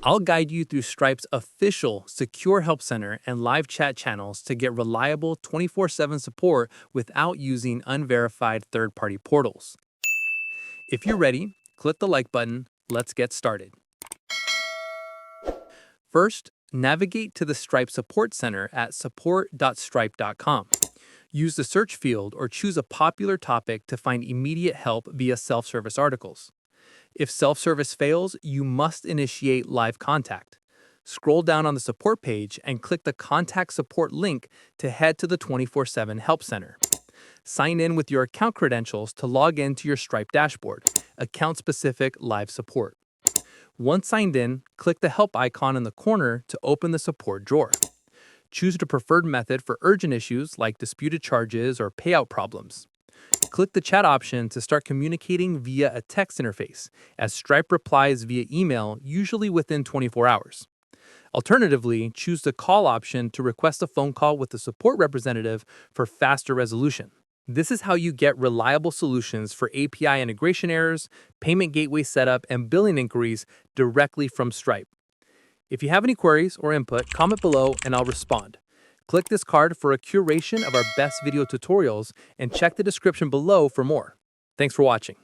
I'll guide you through Stripe's official secure help center and live chat channels to get reliable 24/7 support without using unverified third-party portals. If you're ready, click the like button. Let's get started. First, navigate to the Stripe Support Center at support.stripe.com. Use the search field or choose a popular topic to find immediate help via self-service articles. If self-service fails, you must initiate live contact. Scroll down on the support page and click the Contact Support link to head to the 24/7 Help Center. Sign in with your account credentials to log into your Stripe dashboard, account-specific live support. Once signed in, click the Help icon in the corner to open the support drawer. Choose the preferred method for urgent issues like disputed charges or payout problems. Click the chat option to start communicating via a text interface, as Stripe replies via email usually within 24 hours. Alternatively, choose the call option to request a phone call with a support representative for faster resolution. This is how you get reliable solutions for API integration errors, payment gateway setup, and billing inquiries directly from Stripe. If you have any queries or input, comment below and I'll respond. Click this card for a curation of our best video tutorials and check the description below for more. Thanks for watching.